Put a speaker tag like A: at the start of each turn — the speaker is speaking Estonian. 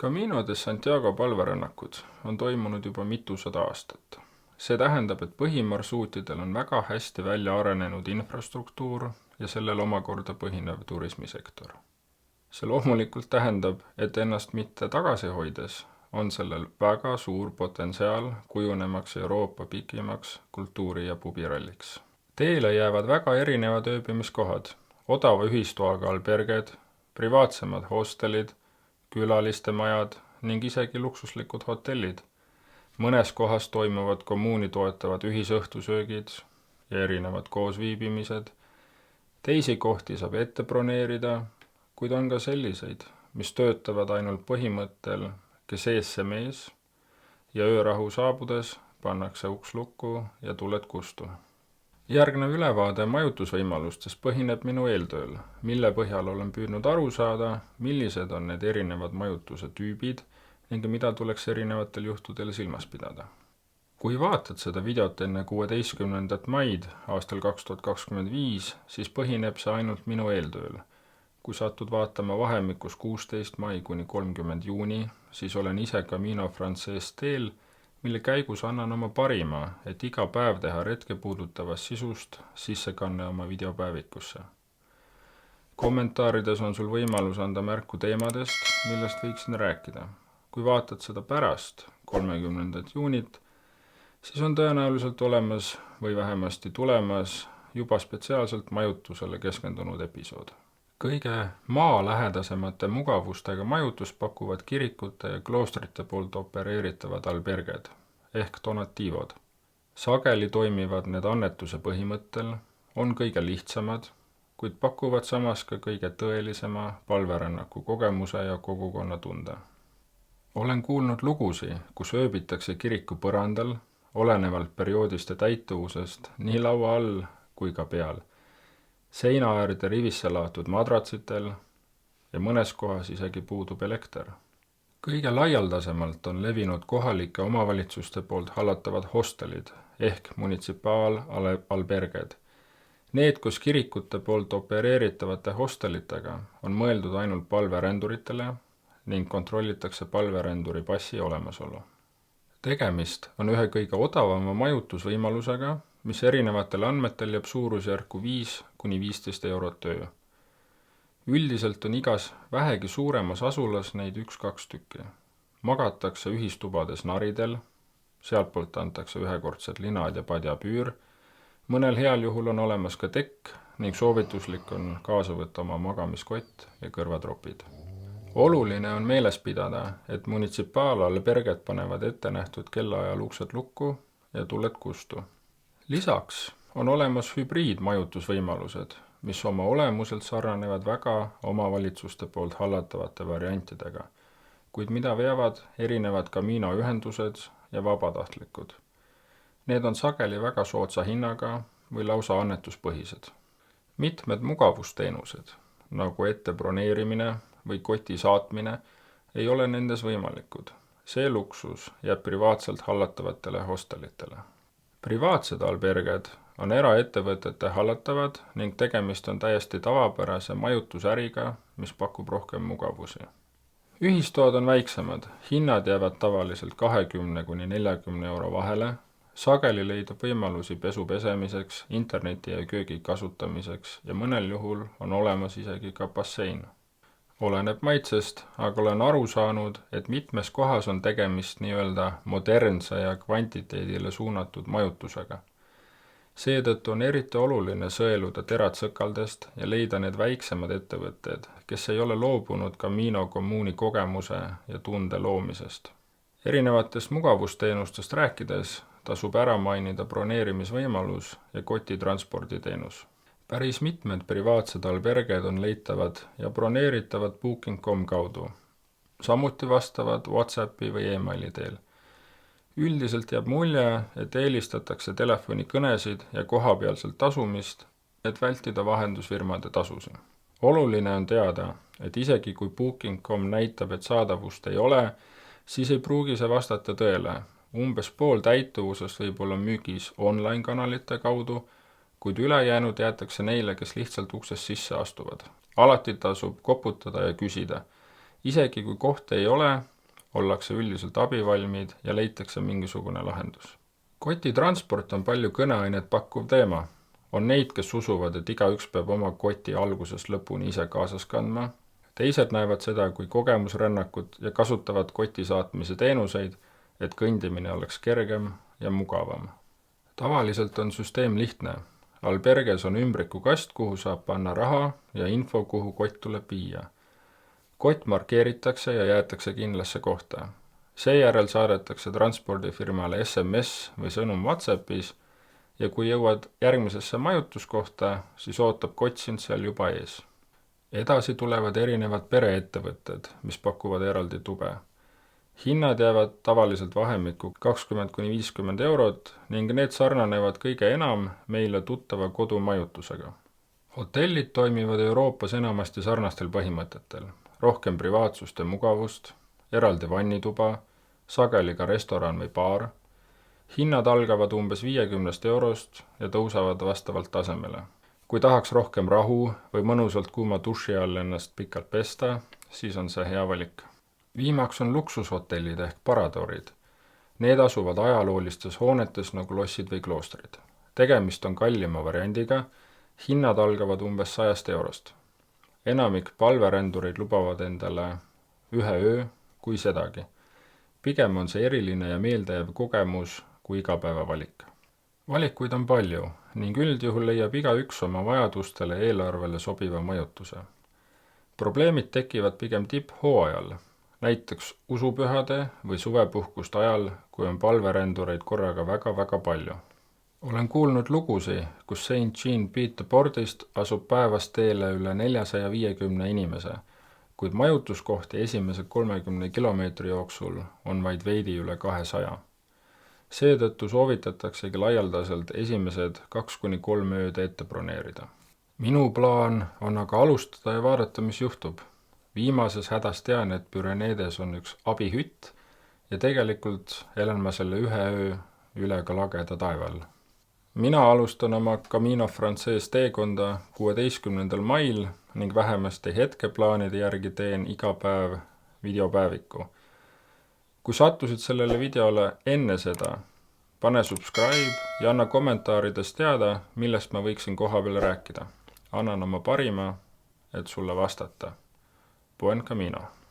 A: Camino de Santiago palverännakud on toimunud juba mitusada aastat. See tähendab, et põhimarsruutidel on väga hästi välja arenenud infrastruktuur ja sellel omakorda põhinev turismisektor. See loomulikult tähendab, et ennast mitte tagasi hoides on sellel väga suur potentsiaal kujunemaks Euroopa pikimaks kultuuri- ja pubiralliks. Teele jäävad väga erinevad ööbimiskohad, odava ühistoaga alberged, privaatsemad hostelid, külaliste majad ning isegi luksuslikud hotellid. Mõnes kohas toimuvad kommuuni toetavad ühisõhtusöögid ja erinevad koosviibimised. Teisi kohti saab ette broneerida, kuid on ka selliseid, mis töötavad ainult põhimõttel, kes ees see mees, ja öörahu saabudes pannakse uks lukku ja tuled kustu. Järgnev ülevaade majutusvõimalustest põhineb minu eeltööl, mille põhjal olen püüdnud aru saada, millised on need erinevad majutuse tüübid ning mida tuleks erinevatel juhtudel silmas pidada. Kui vaatad seda videot enne 16. maid aastal 2025, siis põhineb see ainult minu eeltööl. Kui satud vaatama vahemikus 16. mai kuni 30. juuni, siis olen ise Camino Frances teel, mille käigus annan oma parima, et iga päev teha retke puudutavast sisust sissekanne oma videopäevikusse. Kommentaarides on sul võimalus anda märku teemadest, millest võiksin rääkida. Kui vaatad seda pärast 30. juunit, siis on tõenäoliselt olemas või vähemasti tulemas juba spetsiaalselt majutusele keskendunud episood. Kõige maalähedasemate mugavustega majutust pakuvad kirikute ja kloostrite poolt opereeritavad alberged ehk donativod. Sageli toimivad need annetuse põhimõttel, on kõige lihtsamad, kuid pakuvad samas ka kõige tõelisema palverännaku kogemuse ja kogukonna tunde. Olen kuulnud lugusi, kus ööbitakse kiriku põrandal, olenevalt perioodist ja täituvusest nii laua all kui ka peal. Seinaäärde rivisse laotud madratsitel ja mõnes kohas isegi puudub elekter. Kõige laialdasemalt on levinud kohalike omavalitsuste poolt hallatavad hostelid ehk munitsipaalalberged. Need, kus kirikute poolt opereeritavate hostelitega on mõeldud ainult palveränduritele ning kontrollitakse palveränduri passi olemasolu. Tegemist on ühe kõige odavama majutusvõimalusega, mis erinevatel andmetel jääb suurusjärku 5 kuni 15 eurot öö. Üldiselt on igas vähegi suuremas asulas neid 1-2 tükki. Magatakse ühistubades naridel, sealtpoolt antakse ühekordsed linad ja padjapüür, mõnel heal juhul on olemas ka tekk ning soovituslik on kaasa võtta oma magamiskott ja kõrvatropid. Oluline on meeles pidada, et munitsipaalalberged panevad ette nähtud kellaajal uksed lukku ja tuled kustu. Lisaks on olemas hübriidmajutusvõimalused, mis oma olemuselt sarnanevad väga omavalitsuste poolt hallatavate variantidega, kuid mida veavad erinevad Camino ühendused ja vabatahtlikud. Need on sageli väga soodsa hinnaga või lausa annetuspõhised. Mitmed mugavusteenused, nagu ette broneerimine või koti saatmine, ei ole nendes võimalikud. See luksus jääb privaatselt hallatavatele hostelitele. Privaatsed alberged on eraettevõtete hallatavad ning tegemist on täiesti tavapärase majutusäriga, mis pakub rohkem mugavusi. Ühistood on väiksemad, hinnad jäävad tavaliselt 20 kuni 40 euro vahele, sageli leidub võimalusi pesu pesemiseks, interneti ja köögi kasutamiseks ja mõnel juhul on olemas isegi ka bassein. Oleneb maitsest, aga olen aru saanud, et mitmes kohas on tegemist nii-öelda modernse ja kvantiteedile suunatud majutusega. Seetõttu on eriti oluline sõeluda teratsõkaldest ja leida need väiksemad ettevõtted, kes ei ole loobunud Camino kommuuni kogemuse ja tunde loomisest. Erinevatest mugavusteenustest rääkides tasub ära mainida broneerimisvõimalus ja kotitransporditeenus. Päris mitmed privaatsed alberged on leitavad ja broneeritavad Booking.com kaudu. Samuti vastavad WhatsAppi või emaili teel. Üldiselt jääb mulje, et eelistatakse telefonikõnesid ja kohapealselt tasumist, et vältida vahendusfirmade tasusid. Oluline on teada, et isegi kui Booking.com näitab, et saadavust ei ole, siis ei pruugi see vastata tõele. Umbes pool täituvusest võib olla müügis online-kanalite kaudu, kuid ülejäänud jäetakse neile, kes lihtsalt uksest sisse astuvad. Alati tasub koputada ja küsida. Isegi kui kohta ei ole, ollakse üldiselt abivalmid ja leitakse mingisugune lahendus. Kotitransport on palju kõneainet pakkuv teema. On neid, kes usuvad, et igaüks peab oma koti algusest lõpuni ise kaasas kandma. Teised näevad seda kui kogemusrännakut ja kasutavad koti saatmise teenuseid, et kõndimine oleks kergem ja mugavam. Tavaliselt on süsteem lihtne. Alberges on ümbrikukast, kuhu saab panna raha ja info, kuhu kott tuleb viia. Kott markeeritakse ja jäetakse kindlasse kohta. Seejärel saadetakse transpordifirmale SMS või sõnum WhatsAppis ja kui jõuad järgmisesse majutuskohta, siis ootab kott sind seal juba ees. Edasi tulevad erinevad pereettevõtted, mis pakuvad eraldi tube. Hinnad jäävad tavaliselt vahemikku 20–50 eurot ning need sarnanevad kõige enam meile tuttava kodumajutusega. Hotellid toimivad Euroopas enamasti sarnastel põhimõtetel. Rohkem privaatsust ja mugavust, eraldi vannituba, sageli ka restoran või baar. Hinnad algavad umbes 50 eurost ja tõusavad vastavalt tasemele. Kui tahaks rohkem rahu või mõnusalt kuuma duši all ennast pikalt pesta, siis on see hea valik. Viimaks on luksushotellid ehk paradoorid. Need asuvad ajaloolistes hoonetes nagu lossid või kloostrid. Tegemist on kallima variandiga, hinnad algavad umbes 100 eurost. Enamik palverändureid lubavad endale ühe öö kui sedagi. Pigem on see eriline ja meeldejääv kogemus kui igapäevavalik. Valikuid on palju ning üldjuhul leiab igaüks oma vajadustele eelarvele sobiva majutuse. Probleemid tekivad pigem tipphooajal, näiteks usupühade või suvepuhkust ajal, kui on palverändureid korraga väga palju. Olen kuulnud lugusi, kus St. Jean-Pied-de-Pordist asub päevas teele üle 450 inimese, kuid majutuskohti esimese 30 kilomeetri jooksul on vaid veidi üle 200. Seetõttu soovitataksegi laialdaselt esimesed 2–3 ööd ette broneerida. Minu plaan on aga alustada ja vaadata, mis juhtub. Viimases hädas tean, et Pyreneedes on üks abihütt ja tegelikult elan ma selle ühe öö üle ka lageda taeval. Mina alustan oma Camino Frances teekonda 16. mail ning vähemasti hetkeplaanide järgi teen iga päev videopäeviku. Kui sattusid sellele videole enne seda, pane subscribe ja anna kommentaarides teada, millest ma võiksin kohapeal rääkida. Annan oma parima, et sulle vastata. Buen camino!